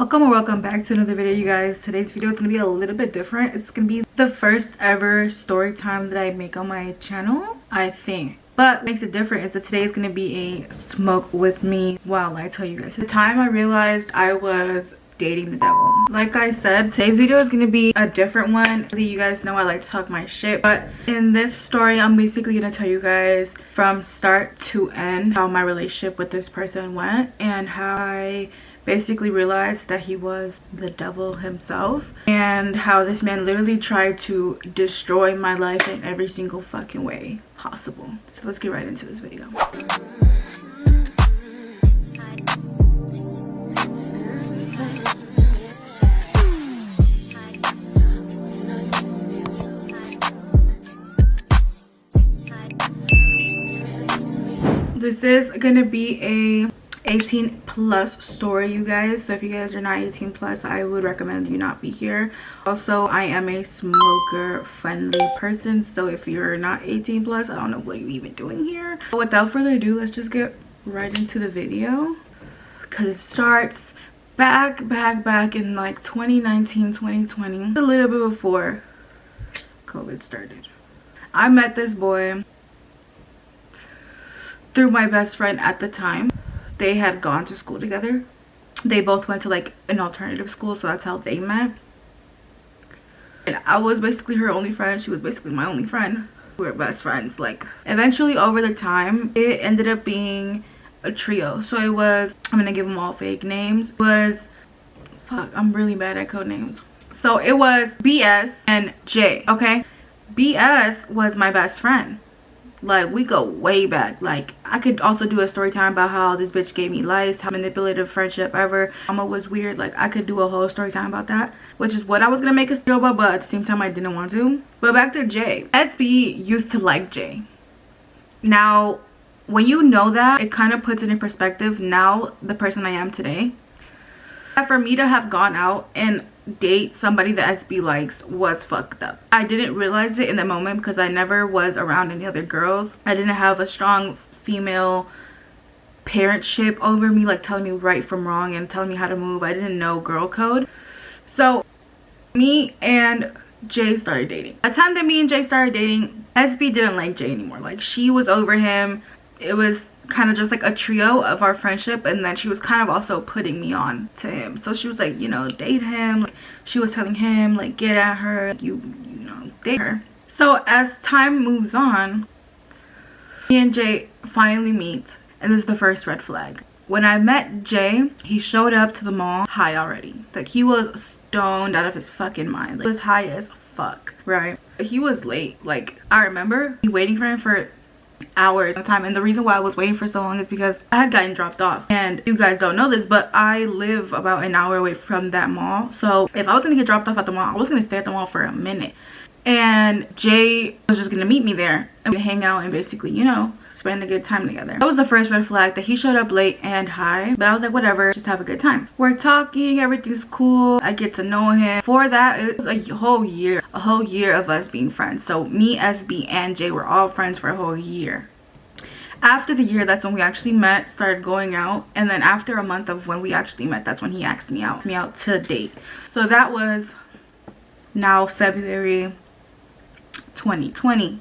Welcome or welcome back to another video, you guys. Today's video is going to be a little bit different. It's going to be the first ever story time that I make on my channel, I think. But what makes it different is that today is going to be a smoke with me while I tell you guys the time I realized I was dating the devil. Like I said, today's video is going to be a different one. You guys know I like to talk my shit, but in this story I'm basically going to tell you guys from start to end how my relationship with this person went and how I basically realized that he was the devil himself and how this man literally tried to destroy my life in every single fucking way possible. So let's get right into this video. This is gonna be a 18 plus story, you guys. So if you guys are not 18 plus, I would recommend you not be here. Also, I am a smoker friendly person, so if you're not 18 plus, I don't know what you're even doing here. But without further ado, let's just get right into the video, because it starts back in like 2019, 2020, a little bit before COVID started. I met this boy through my best friend at the time. They had gone to school together. They both went to like an alternative school, so that's how they met. And I was basically her only friend. She was basically my only friend. We were best friends. Like, eventually over the time, it ended up being a trio. So it was, I'm gonna give them all fake names. It was, fuck, I'm really bad at code names. So it was BS and J, okay? BS was my best friend. Like, we go way back. Like, I could also do a story time about how this bitch gave me lice, how manipulative friendship ever. Mama was weird. Like, I could do a whole story time about that, which is what I was gonna make a video about, but at the same time I didn't want to. But back to Jay. SB used to like Jay. Now, when you know that, it kind of puts it in perspective now, the person I am today. For me to have gone out and date somebody that SB likes was fucked up. I didn't realize it in the moment because I never was around any other girls. I didn't have a strong female parentship over me, like telling me right from wrong and telling me how to move. I didn't know girl code. So me and Jay started dating. At the time that me and Jay started dating, SB didn't like Jay anymore. Like, she was over him. It was kind of just like a trio of our friendship, and then she was kind of also putting me on to him. So she was like, you know, date him. Like, she was telling him, like, get at her, you know, date her. So as time moves on, me and Jay finally meet, and this is the first red flag. When I met Jay, he showed up to the mall high already. Like, he was stoned out of his fucking mind. Like, he was high as fuck, right? He was late. Like, I remember waiting for him for hours of time, and the reason why I was waiting for so long is because I had gotten dropped off. And you guys don't know this, but I live about an hour away from that mall, so if I was gonna get dropped off at the mall, I was gonna stay at the mall for a minute. And Jay was just gonna meet me there and hang out and basically, you know, spend a good time together. That was the first red flag, that he showed up late and high. But I was like, whatever, just have a good time. We're talking, everything's cool. I get to know him. For that, it was a whole year of us being friends. So me, SB, and Jay were all friends for a whole year. After the year, that's when we actually met, started going out, and then after a month of when we actually met, that's when he asked me out to date. So that was now February 2020.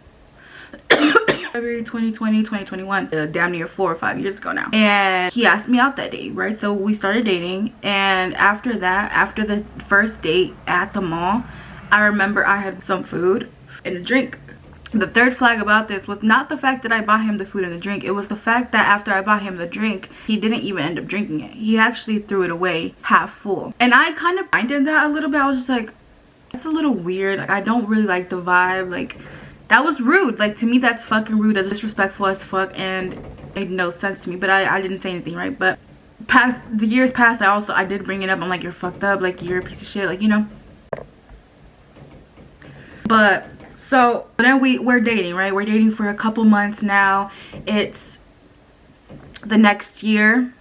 February 2020, 2021, damn near 4 or 5 years ago now. And he asked me out that day, right? So we started dating, and after that, after the first date at the mall, I remember I had some food and a drink. The third flag about this was not the fact that I bought him the food and the drink. It was the fact that after I bought him the drink, he didn't even end up drinking it. He actually threw it away half full. And I kind of minded that a little bit. I was just like, it's a little weird. Like, I don't really like the vibe. Like, that was rude. Like, to me, that's fucking rude. That's disrespectful as fuck, and it made no sense to me. But I didn't say anything, right? But the years passed, I did bring it up. I'm like, you're fucked up. Like, you're a piece of shit. Like, you know. But so then we're dating, right? We're dating for a couple months now. It's the next year.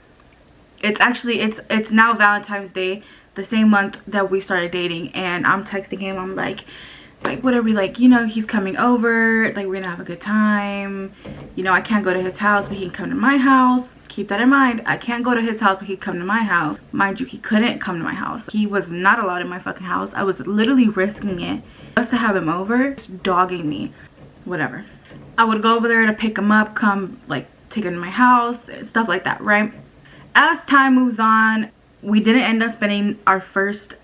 It's now Valentine's Day, the same month that we started dating, and I'm texting him. I'm like, whatever, like, you know, he's coming over, like, we're gonna have a good time, you know, I can't go to his house but he can come to my house. Keep that in mind. I can't go to his house, but he'd come to my house. Mind you, he couldn't come to my house. He was not allowed in my fucking house. I was literally risking it just to have him over, just dogging me. Whatever. I would go over there to pick him up, come like take him to my house, stuff like that, right? As time moves on, we didn't end up spending our first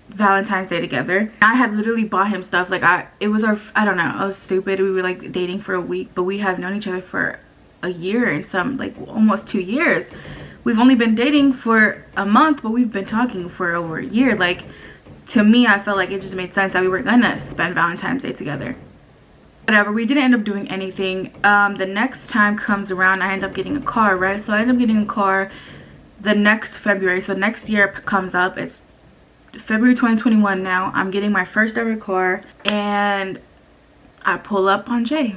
Valentine's Day together. I had literally bought him stuff. Like it was our, I don't know, I was stupid. We were like dating for a week, but we have known each other for a year and some, like almost 2 years. We've only been dating for a month, but we've been talking for over a year. Like, to me, I felt like it just made sense that we were gonna spend Valentine's Day together. Whatever, we didn't end up doing anything. The next time comes around, I end up getting a car, right? So I end up getting a car the next February. So next year comes up, it's February 2021 now. I'm getting my first ever car, and I pull up on Jay.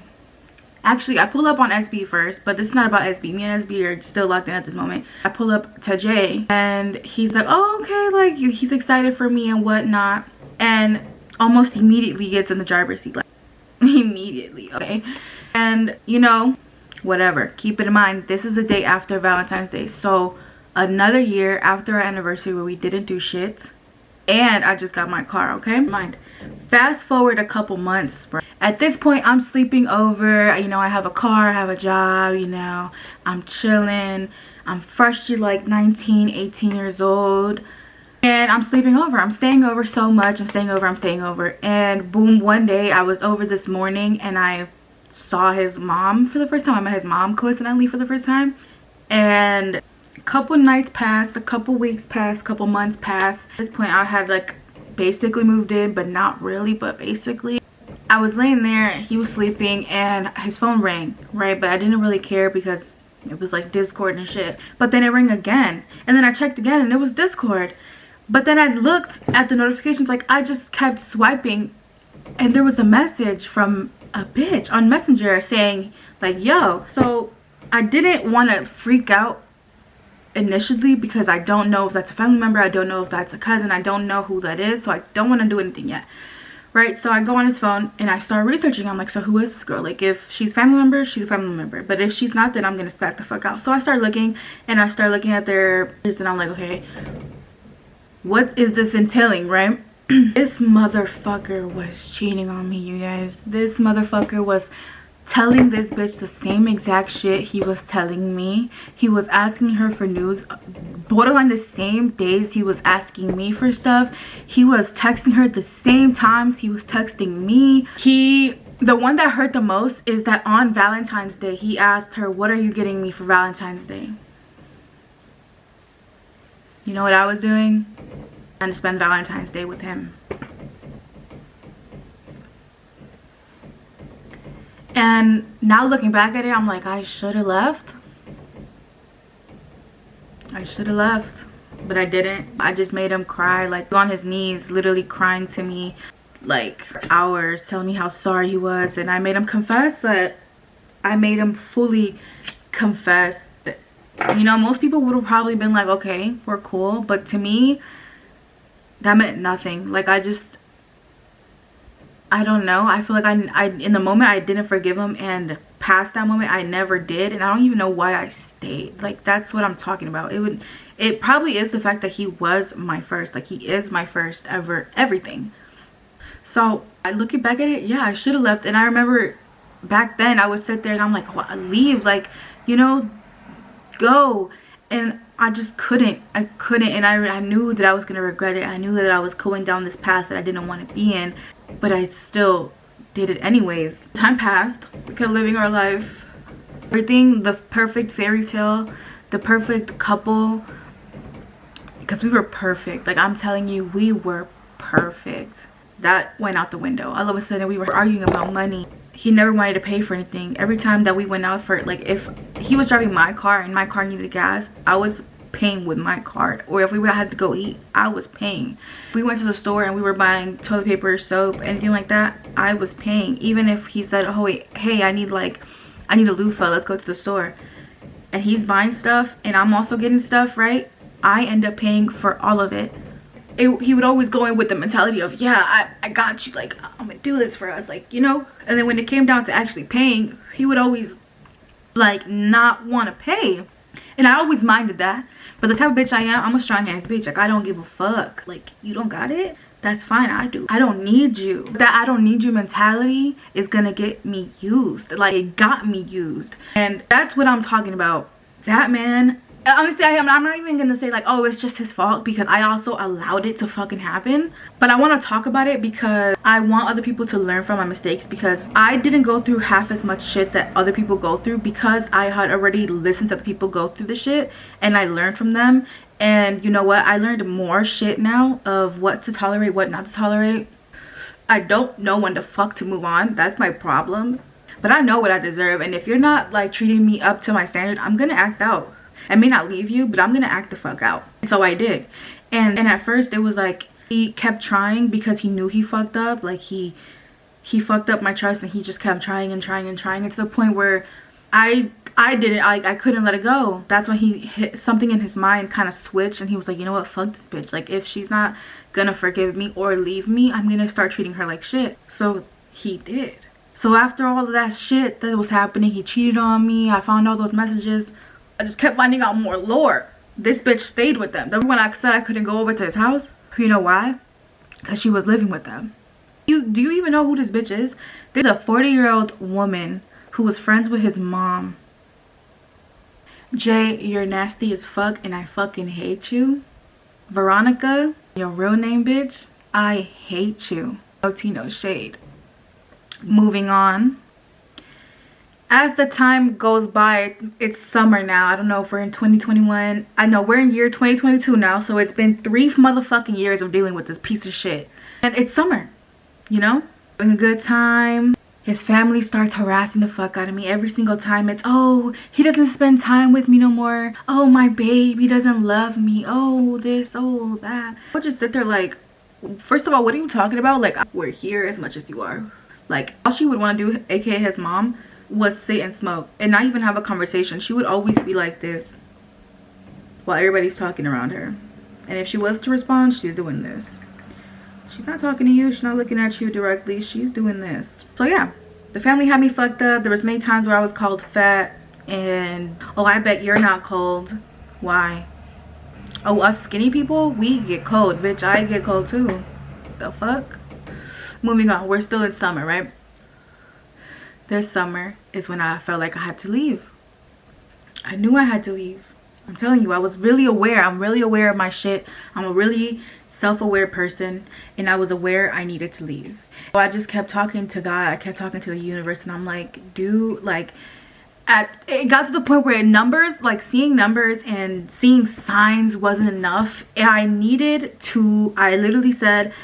Actually, I pull up on SB first, but this is not about SB. Me and SB are still locked in at this moment. I pull up to Jay, and he's like, oh, okay, like, he's excited for me and whatnot. And almost immediately gets in the driver's seat, like, immediately, okay? And, you know, whatever. Keep it in mind, this is the day after Valentine's Day. So, another year after our anniversary where we didn't do shit. And I just got my car, okay? Mind. Fast forward a couple months, bro. At this point, I'm sleeping over. You know, I have a car, I have a job, you know. I'm chilling. I'm freshly like 19, 18 years old. And I'm sleeping over. I'm staying over so much. I'm staying over. And boom, one day I was over this morning and I saw his mom for the first time. I met his mom coincidentally for the first time. And a couple nights passed, a couple weeks passed, a couple months passed. At this point, I had like basically moved in, but not really, but basically. I was laying there, he was sleeping, and his phone rang, right? But I didn't really care because it was like Discord and shit. But then it rang again, and then I checked again, and it was Discord. But then I looked at the notifications, like I just kept swiping, and there was a message from a bitch on Messenger saying like, yo. So I didn't want to freak out initially because I don't know if that's a family member, I don't know if that's a cousin, I don't know who that is, so I don't want to do anything yet, right? So I go on his phone and I start researching. I'm like, so who is this girl? Like, if she's family member, she's a family member, but if she's not, then I'm gonna spaz the fuck out. So I start looking, and I start looking at their pages, and I'm like, okay, what is this entailing, right? This motherfucker was cheating on me, you guys. This motherfucker was telling this bitch the same exact shit he was telling me. He was asking her for news borderline the same days he was asking me for stuff. He was texting her the same times he was texting me. The one that hurt the most is that on Valentine's Day, he asked her, what are you getting me for Valentine's Day? You know what I was doing? Trying to spend Valentine's Day with him. And now looking back at it, I'm like, I should have left. I should have left, but I didn't. I just made him cry, like on his knees, literally crying to me like for hours, telling me how sorry he was. And I made him confess that, I made him fully confess that, you know, most people would have probably been like, okay, we're cool. But to me, that meant nothing. Like, I don't know. I feel like I in the moment I didn't forgive him, and past that moment I never did, and I don't even know why I stayed. Like, that's what I'm talking about. It probably is the fact that he was my first. Like, he is my first ever everything. So I looking back at it, yeah, I should have left. And I remember back then I would sit there and I'm like, well, leave, like, you know, go. And I just couldn't. I couldn't. And I knew that I was gonna regret it. I knew that I was going down this path that I didn't want to be in, but I still did it anyways. Time passed. We kept living our life. Everything, the perfect fairy tale, the perfect couple, because we were perfect. Like, I'm telling you, we were perfect. That went out the window. All of a sudden we were arguing about money. He never wanted to pay for anything. Every time that we went out for, like, if he was driving my car and my car needed gas, I was paying with my card. Or if we had to go eat, I was paying. If we went to the store and we were buying toilet paper, soap, anything like that, I was paying. Even if he said, oh wait, hey, I need a loofah, let's go to the store, and he's buying stuff and I'm also getting stuff, right? I end up paying for all of it. He would always go in with the mentality of, yeah, I got you, like, I'm gonna do this for us, like, you know. And then when it came down to actually paying, he would always like not want to pay. And I always minded that. But the type of bitch I am, I'm a strong ass bitch. Like, I don't give a fuck. Like, you don't got it? That's fine, I do. I don't need you. That I don't need you mentality is gonna get me used. Like, it got me used. And that's what I'm talking about. That man, honestly, I'm not even gonna say like, oh, it's just his fault, because I also allowed it to fucking happen. But I want to talk about it because I want other people to learn from my mistakes, because I didn't go through half as much shit that other people go through, because I had already listened to the people go through the shit and I learned from them. And you know what? I learned more shit now of what to tolerate, what not to tolerate. I don't know when the fuck to move on. That's my problem. But I know what I deserve. And if you're not like treating me up to my standard, I'm gonna act out. I may not leave you, but I'm gonna act the fuck out. And so I did. And at first it was like he kept trying because he knew he fucked up. Like he fucked up my trust, and he just kept trying and trying and trying, and to the point where I couldn't let it go. That's when he hit something in his mind, kind of switched, and he was like, you know what, fuck this bitch. Like, if she's not gonna forgive me or leave me, I'm gonna start treating her like shit. So he did. So after all of that shit that was happening, he cheated on me. I found all those messages. I just kept finding out more lore. This bitch stayed with them. Then when I said I couldn't go over to his house, you know why? Because she was living with them. Do you even know who this bitch is? There's a 40-year-old woman who was friends with his mom. Jay, you're nasty as fuck and I fucking hate you. Veronica, your real name, bitch, I hate you. No tea, no shade. Moving on. As the time goes by, it's summer now. I don't know if we're in 2021. I know we're in year 2022 now, so it's been 3 motherfucking years of dealing with this piece of shit. And it's summer, you know? Having a good time. His family starts harassing the fuck out of me every single time. It's, oh, he doesn't spend time with me no more. Oh, my baby doesn't love me. Oh, this, oh, that. I'll just sit there like, first of all, what are you talking about? Like, we're here as much as you are. Like, all she would want to do, aka his mom, was sit and smoke and not even have a conversation. She would always be like this while everybody's talking around her. And if she was to respond, she's doing this. She's not talking to you. She's not looking at you directly. She's doing this. So yeah, the family had me fucked up. There was many times where I was called fat and, oh, I bet you're not cold. Why? Oh, us skinny people, we get cold. Bitch, I get cold too. The fuck? Moving on. We're still in summer, right? This summer is when I felt like I had to leave. I knew I had to leave. I'm telling you, I was really aware. I'm really aware of my shit. I'm a really self-aware person, and I was aware I needed to leave. So I just kept talking to God. I kept talking to the universe, and I'm like, dude, like, it got to the point where numbers, like seeing numbers and seeing signs wasn't enough. And I literally said,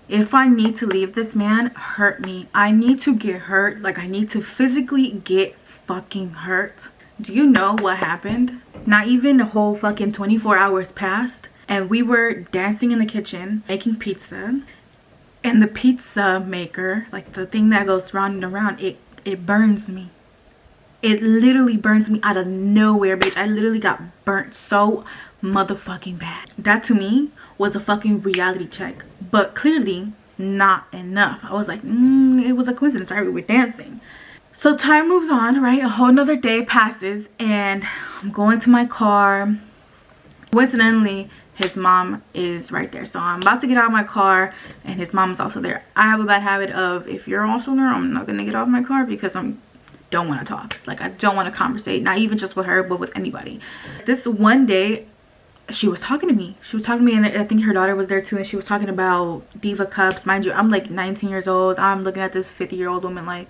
if I need to leave this man, hurt me. I need to get hurt. Like, I need to physically get fucking hurt. Do you know what happened? Not even a whole fucking 24 hours passed, and we were dancing in the kitchen making pizza, and the pizza maker, like the thing that goes round and around, it burns me. It literally burns me out of nowhere, bitch. I literally got burnt so motherfucking bad. That to me was a fucking reality check, but clearly not enough. I was like, it was a coincidence, right? We were dancing. So time moves on, right? A whole nother day passes, and I'm going to my car. Coincidentally, his mom is right there. So I'm about to get out of my car, and his mom is also there. I have a bad habit of, if you're also there, I'm not gonna get out of my car because don't want to talk. Like, I don't want to conversate, not even just with her, but with anybody. This one day, she was talking to me. She was talking to me, and I think her daughter was there too, and she was talking about Diva cups. Mind you, I'm like 19 years old. I'm looking at this 50-year-old woman like,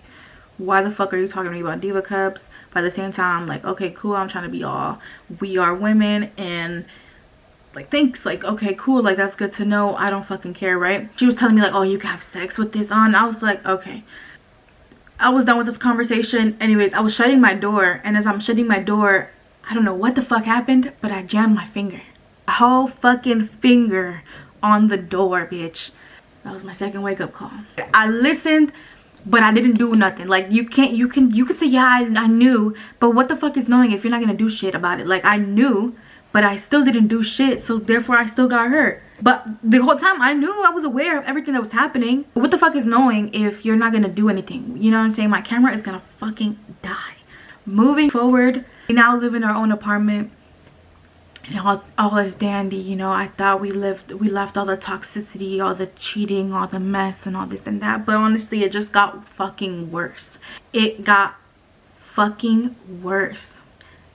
why the fuck are you talking to me about Diva cups? By the same time, like, okay, cool, I'm trying to be all, we are women, and like, thanks, like, okay, cool, like, that's good to know. I don't fucking care, right? She was telling me like, oh, you can have sex with this on. I was like, okay. I was done with this conversation. Anyways, I was shutting my door, and as I'm shutting my door, I don't know what the fuck happened, but I jammed my finger. A whole fucking finger on the door, bitch. That was my second wake-up call. I listened, but I didn't do nothing. Like, you can say, yeah, I knew, but what the fuck is knowing if you're not gonna do shit about it? Like, I knew, but I still didn't do shit, so therefore I still got hurt. But the whole time I knew, I was aware of everything that was happening. What the fuck is knowing if you're not gonna do anything? You know what I'm saying? My camera is gonna fucking die. Moving forward, we now live in our own apartment. and all is dandy, you know. I thought we left all the toxicity, all the cheating, all the mess and all this and that, but honestly it just got fucking worse. It got fucking worse.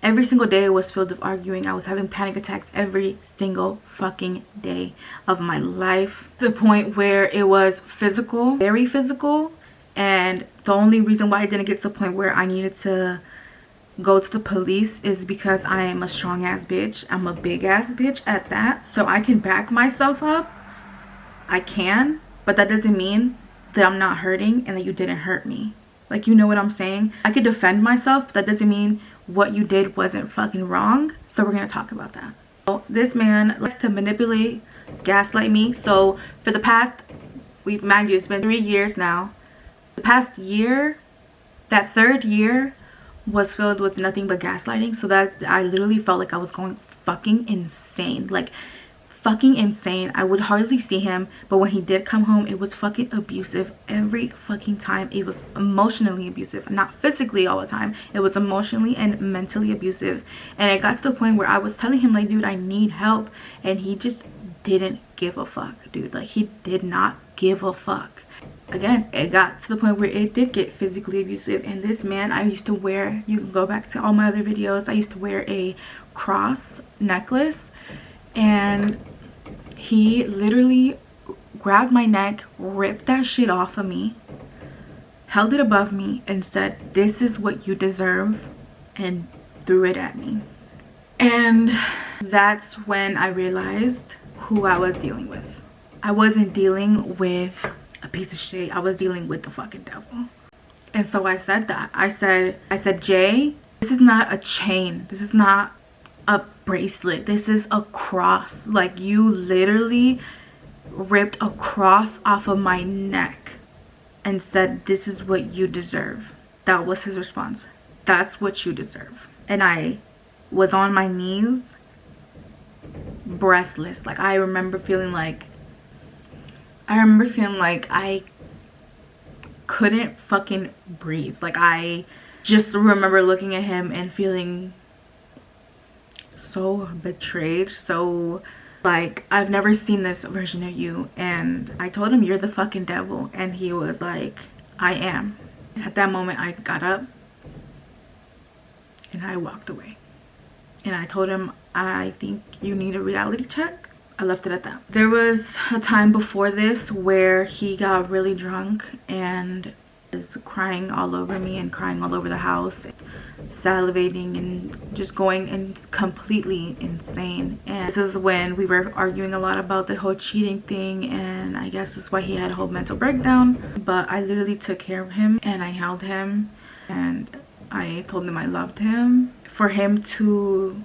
Every single day was filled with arguing. I was having panic attacks every single fucking day of my life, to the point where it was physical, very physical. And the only reason why I didn't get to the point where I needed to go to the police is because I am a strong ass bitch. I'm a big ass bitch at that, so I can back myself up. I can, but that doesn't mean that I'm not hurting and that you didn't hurt me. Like, you know what I'm saying? I could defend myself, but that doesn't mean what you did wasn't fucking wrong. So we're gonna talk about that. So this man likes to manipulate, gaslight me. So for the past, mind you, it's been 3 years now. The past year, that third year was filled with nothing but gaslighting, so that I literally felt like I was going fucking insane. Like, fucking insane. I would hardly see him, but when he did come home, it was fucking abusive every fucking time. It was emotionally abusive, not physically all the time. It was emotionally and mentally abusive, and it got to the point where I was telling him, like, dude, I need help, and he just didn't give a fuck, dude. Like, he did not give a fuck. Again, it got to the point where it did get physically abusive. And this man, I used to wear, you can go back to all my other videos, I used to wear a cross necklace, and he literally grabbed my neck, ripped that shit off of me, held it above me, and said, "This is what you deserve," and threw it at me. And that's when I realized who I was dealing with. I wasn't dealing with a piece of shit. I was dealing with the fucking devil. And so I said that. I said, Jay, this is not a chain. This is not a bracelet. This is a cross. Like, you literally ripped a cross off of my neck and said, "This is what you deserve." That was his response. "That's what you deserve." And I was on my knees, breathless. Like, I remember feeling like I couldn't fucking breathe. Like, I just remember looking at him and feeling so betrayed, so like, I've never seen this version of you. And I told him, "You're the fucking devil," and he was like, "I am." And at that moment, I got up and I walked away, and I told him, "I think you need a reality check." I left it at that. There was a time before this where he got really drunk and was crying all over me and crying all over the house, salivating and just going and completely insane. And this is when we were arguing a lot about the whole cheating thing, and I guess that's why he had a whole mental breakdown. But I literally took care of him, and I held him, and I told him I loved him. For him to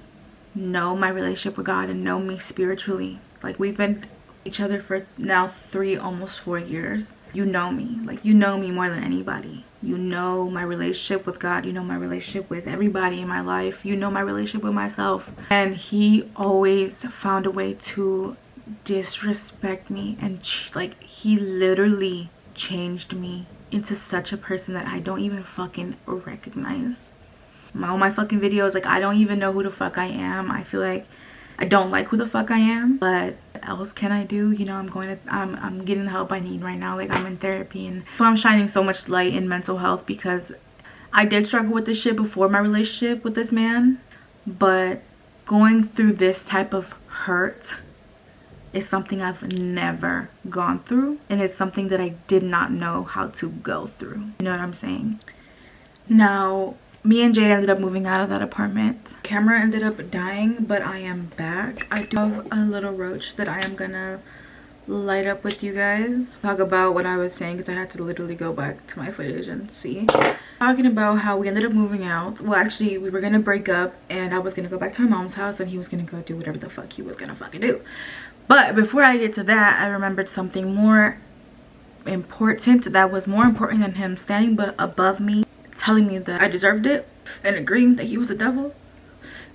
know my relationship with God and know me spiritually, like, we've been each other for now 3, almost 4 years. You know me, like, you know me more than anybody. You know my relationship with God, you know my relationship with everybody in my life, you know my relationship with myself. And he always found a way to disrespect me, and like, he literally changed me into such a person that I don't even fucking recognize. All my fucking videos, like, I don't even know who the fuck I am. I feel like I don't like who the fuck I am, but what else can I do? You know, I'm getting the help I need right now. Like, I'm in therapy, and so I'm shining so much light in mental health, because I did struggle with this shit before my relationship with this man, but going through this type of hurt is something I've never gone through, and it's something that I did not know how to go through. You know what I'm saying? Now, me and Jay ended up moving out of that apartment. Camera ended up dying, but I am back. I do have a little roach that I am gonna light up with you guys. Talk about what I was saying, because I had to literally go back to my footage and see. Talking about how we ended up moving out. Well, actually, we were gonna break up, and I was gonna go back to my mom's house, and he was gonna go do whatever the fuck he was gonna fucking do. But before I get to that, I remembered something more important, that was more important than him standing above me, telling me that I deserved it and agreeing that he was the devil.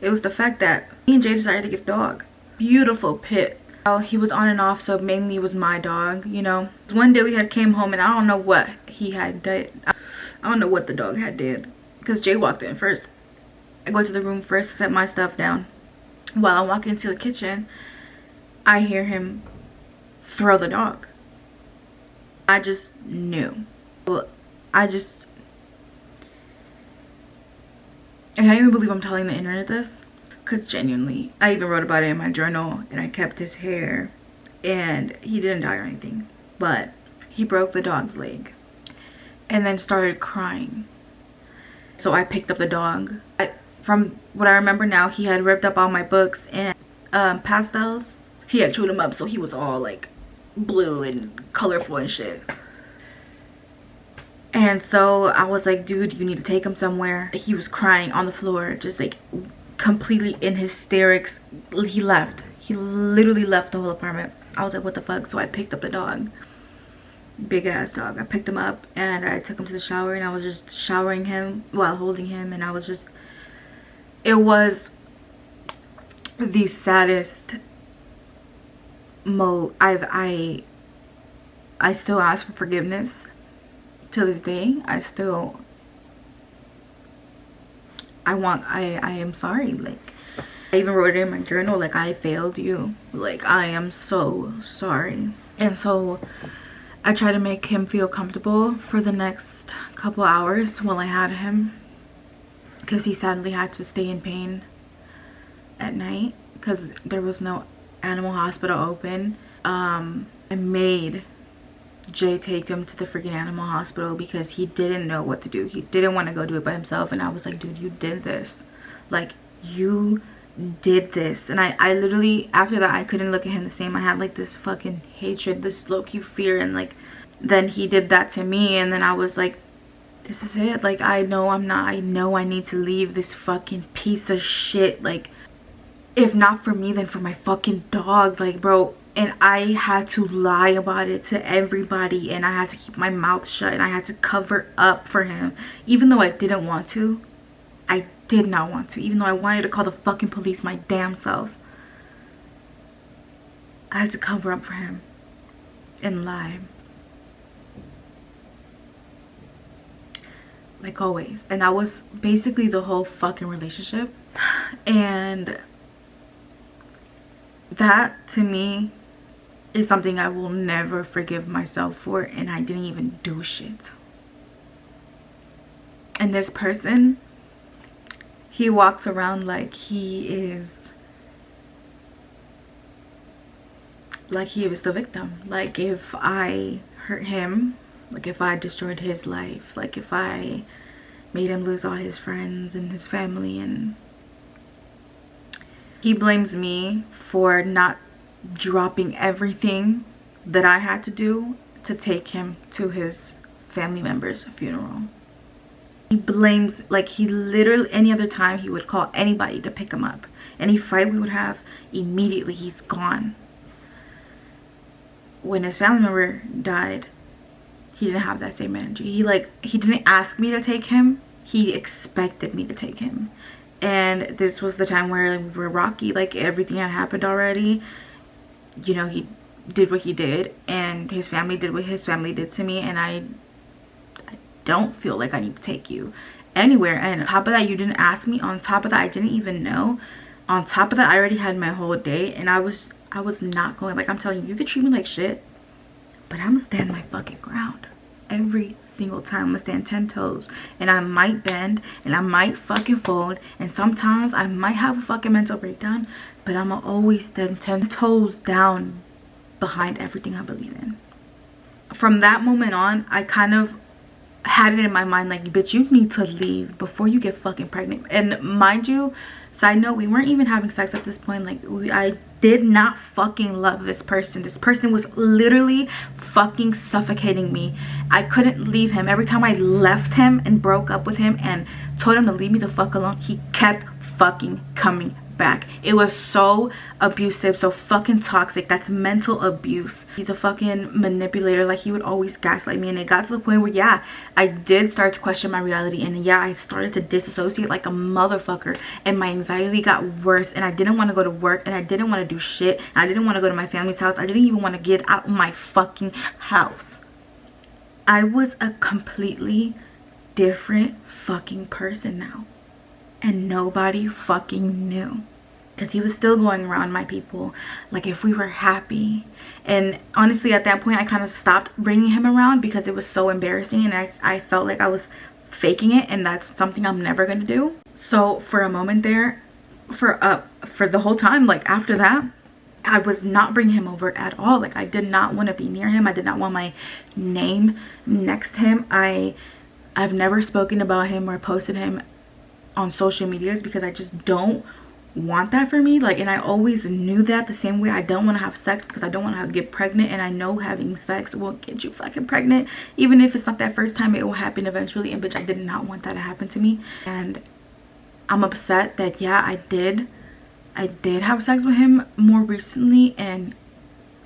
It was the fact that me and Jay decided to get dog. Beautiful pit. Well, he was on and off, so mainly it was my dog, you know. One day we had came home, and I don't know what he had did. I don't know what the dog had did, because Jay walked in first. I go to the room first, set my stuff down. While I'm walking into the kitchen, I hear him throw the dog. I just knew. Well, I can't even believe I'm telling the internet this, because genuinely, I even wrote about it in my journal, and I kept his hair, and he didn't die or anything, but he broke the dog's leg and then started crying. So I picked up the dog. From what I remember now, he had ripped up all my books and pastels. He had chewed them up, so he was all like blue and colorful and shit. And so I was like, dude, you need to take him somewhere. He was crying on the floor, just like completely in hysterics. He left. He literally left the whole apartment. I was like, what the fuck? So I picked up the dog. Big ass dog. I picked him up and I took him to the shower, and I was just showering him while holding him, and I was just, it was the saddest I still ask for forgiveness to this day. I am sorry. Like, I even wrote it in my journal, like, I failed you, like, I am so sorry. And so I tried to make him feel comfortable for the next couple hours while I had him, because he sadly had to stay in pain at night because there was no animal hospital open. I made Jay take him to the freaking animal hospital because he didn't know what to do. He didn't want to go do it by himself, and I was like, dude, you did this. Like, you did this. And I literally, after that, I couldn't look at him the same. I had like this fucking hatred, this low-key fear, and like, then he did that to me, and then I was like, this is it. Like, I know I need to leave this fucking piece of shit. Like, if not for me, then for my fucking dog. Like, bro. And I had to lie about it to everybody, and I had to keep my mouth shut, and I had to cover up for him, even though I didn't want to. I did not want to, even though I wanted to call the fucking police my damn self. I had to cover up for him and lie, like always. And that was basically the whole fucking relationship. And that, to me, is something I will never forgive myself for, and I didn't even do shit. And this person, he walks around like he was the victim. Like, if I hurt him, like if I destroyed his life, like if I made him lose all his friends and his family, and he blames me for not dropping everything that I had to do to take him to his family member's funeral. He blames, like, he literally, any other time he would call anybody to pick him up. Any fight we would have, immediately he's gone. When his family member died, he didn't have that same energy. He didn't ask me to take him, he expected me to take him. And this was the time where we were rocky, like everything had happened already. You know, he did what he did, and his family did what his family did to me, and I don't feel like I need to take you anywhere. And on top of that, you didn't ask me. On top of that, I didn't even know. On top of that, I already had my whole day, and I was not going. Like, I'm telling you, you could treat me like shit, but I'm gonna stand my fucking ground every single time. I'm gonna stand 10 toes, and I might bend, and I might fucking fold, and sometimes I might have a fucking mental breakdown, but I'm gonna always stand 10 toes down behind everything I believe in. From that moment on, I kind of had it in my mind, like, bitch, you need to leave before you get fucking pregnant. And mind you, side note, we weren't even having sex at this point. Like, I did not fucking love this person. This person was literally fucking suffocating me. I couldn't leave him. Every time I left him and broke up with him and told him to leave me the fuck alone, he kept fucking coming back. It was so abusive, so fucking toxic. That's mental abuse. He's a fucking manipulator. Like, he would always gaslight me, and it got to the point where, yeah, I did start to question my reality, and yeah, I started to disassociate like a motherfucker, and my anxiety got worse, and I didn't want to go to work, and I didn't want to do shit, and I didn't want to go to my family's house. I didn't even want to get out of my fucking house. I was a completely different fucking person now, and nobody fucking knew. because he was still going around my people like if we were happy. And honestly, at that point, I kind of stopped bringing him around because it was so embarrassing, and I felt like I was faking it, and that's something I'm never gonna do. So for a moment there, for the whole time, like after that, I was not bringing him over at all. Like I did not want to be near him. I did not want my name next to him. I've never spoken about him or posted him on social medias because I just don't want that for me. Like, and I always knew that the same way I don't want to have sex because I don't want to get pregnant, and I know having sex will get you fucking pregnant. Even if it's not that first time, it will happen eventually, and bitch, I did not want that to happen to me. And I'm upset that yeah, I did have sex with him more recently, and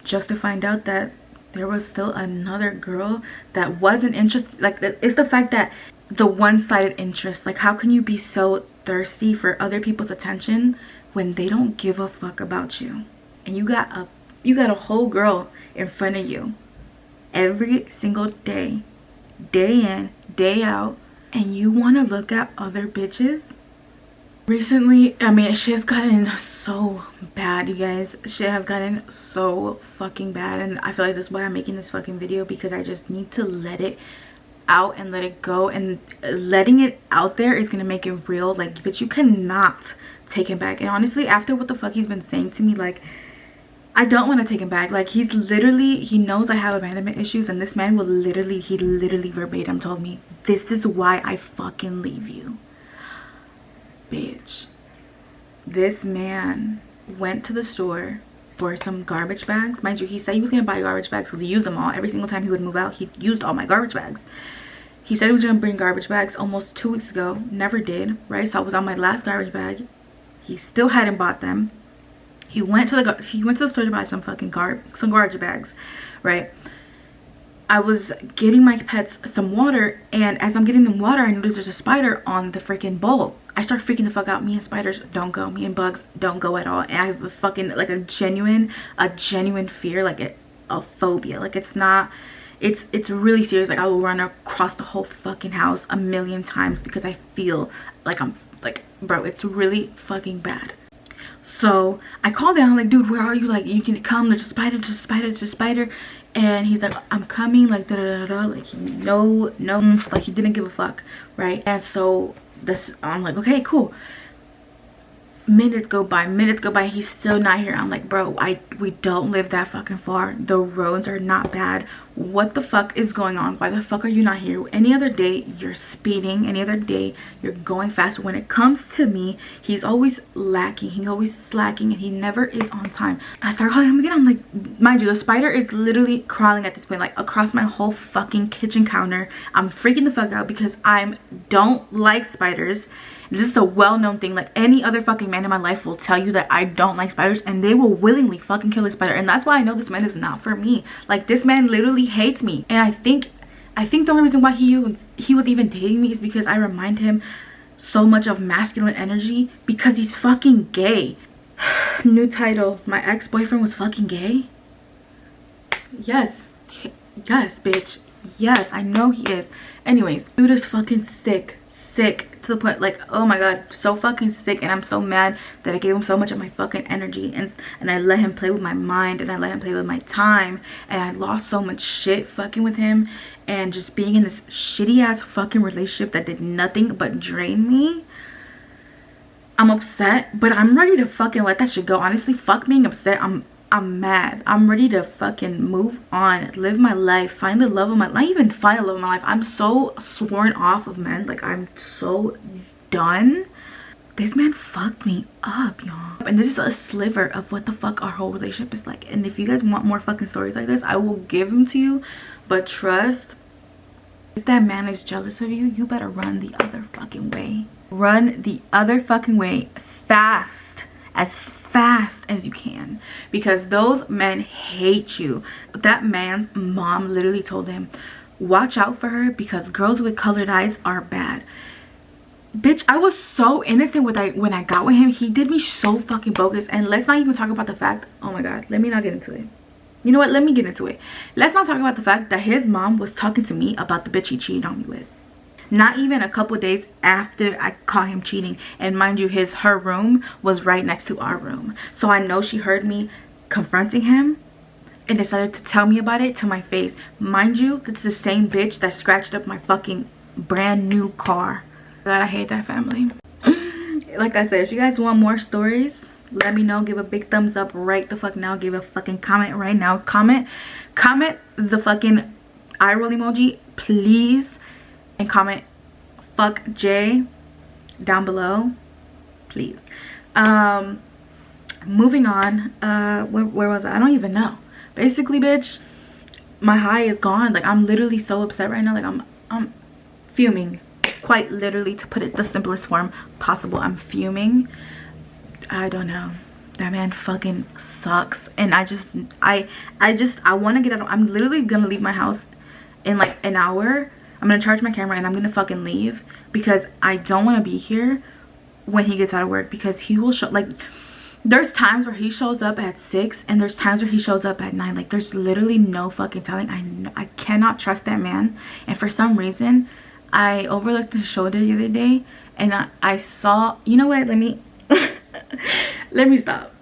just to find out that there was still another girl that wasn't interested. Like, it's the fact that the one-sided interest. Like, how can you be so thirsty for other people's attention when they don't give a fuck about you? And you got a whole girl in front of you every single day, day in, day out, and you want to look at other bitches? Recently, I mean, shit has gotten so bad, you guys. Shit has gotten so fucking bad, and I feel like that's why I'm making this fucking video, because I just need to let it out and let it go. And letting it out there is gonna make it real. Like, but you cannot take him back. And honestly, after what the fuck he's been saying to me, like, I don't want to take him back. Like, he knows I have abandonment issues, and this man he literally verbatim told me, this is why I fucking leave you. Bitch, this man went to the store for some garbage bags. Mind you, he said he was gonna buy garbage bags because he used them all. Every single time he would move out, he used all my garbage bags. He said he was gonna bring garbage bags almost 2 weeks ago, never did, right? So I was on my last garbage bag. He still hadn't bought them. He went to the store to buy some fucking garbage bags, right? I was getting my pets some water, and as I'm getting them water, I noticed there's a spider on the freaking bowl. I start freaking the fuck out. Me and spiders don't go. Me and bugs don't go at all. And I have a fucking, like, a genuine fear, like a phobia. Like, it's really serious. Like, I will run across the whole fucking house 1,000,000 times because I feel like I'm, like, bro, it's really fucking bad. So I called down, like, dude, where are you? Like, you can come. There's a spider, there's a spider, there's a spider. And he's like, I'm coming, like, da da da da. Like, no, like, he didn't give a fuck, right? And so I'm like, okay, cool. Minutes go by, he's still not here. I'm like, bro, we don't live that fucking far. The roads are not bad. What the fuck is going on? Why the fuck are you not here? Any other day you're speeding, any other day you're going fast. When it comes to me, he's always lacking, he's always slacking, and he never is on time. I start calling him again. I'm like, mind you, the spider is literally crawling at this point, like, across my whole fucking kitchen counter. I'm freaking the fuck out because I don't like spiders. This is a well-known thing. Like, any other fucking man in my life will tell you that I don't like spiders, and they will willingly fucking kill a spider. And that's why I know this man is not for me. Like, this man literally hates me. And I think the only reason why he was even dating me is because I remind him so much of masculine energy, because he's fucking gay. New title: my ex-boyfriend was fucking gay. Yes, bitch, yes, I know he is. Anyways, dude is fucking sick to the point, like, oh my god, so fucking sick. And I'm so mad that I gave him so much of my fucking energy, and I let him play with my mind, and I let him play with my time, and I lost so much shit fucking with him, and just being in this shitty ass fucking relationship that did nothing but drain me. I'm upset, but I'm ready to fucking let that shit go. Honestly, fuck being upset. I'm mad. I'm ready to fucking move on, live my life, find the love of my life. Not even find the love of my life. I'm so sworn off of men. Like, I'm so done. This man fucked me up, y'all. And this is a sliver of what the fuck our whole relationship is like. And if you guys want more fucking stories like this, I will give them to you. But trust, if that man is jealous of you, you better run the other fucking way. Run the other fucking way fast as you can, because those men hate you. That man's mom literally told him, watch out for her because girls with colored eyes are bad. Bitch, I was so innocent when I got with him. He did me so fucking bogus. And let's not even talk about the fact, oh my god, let me not get into it. You know what, let me get into it. Let's not talk about the fact that his mom was talking to me about the bitch he cheated on me with. not even a couple days after I caught him cheating. And mind you, her room was right next to our room, so I know she heard me confronting him and decided to tell me about it to my face. Mind you, it's the same bitch that scratched up my fucking brand new car. God, I hate that family. Like I said, if you guys want more stories, let me know. Give a big thumbs up right the fuck now. Give a fucking comment right now. Comment the fucking eye roll emoji, please. And comment fuck J down below, please. Moving on. Where was I? I don't even know. Basically, bitch, my high is gone. Like, I'm literally so upset right now. Like, I'm fuming. Quite literally, to put it the simplest form possible. I'm fuming. I don't know. That man fucking sucks. And I want to get out. I'm literally gonna leave my house in like an hour. I'm gonna charge my camera and I'm gonna fucking leave, because I don't want to be here when he gets out of work, because he will show, like, there's times where he shows up at 6 and there's times where he shows up at 9. Like, there's literally no fucking telling. I cannot trust that man. And for some reason, I overlooked his shoulder the other day and I saw, you know what, let me let me stop.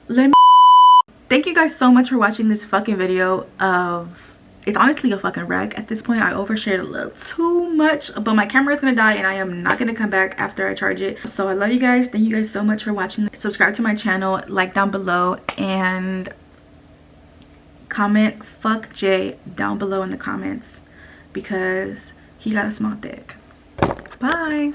Thank you guys so much for watching this fucking video of, it's honestly a fucking wreck at this point. I overshared a little too much, but my camera is gonna die and I am not gonna come back after I charge it. So I love you guys. Thank you guys so much for watching. Subscribe to my channel, like down below, and comment fuck Jay down below in the comments, because he got a small dick. Bye.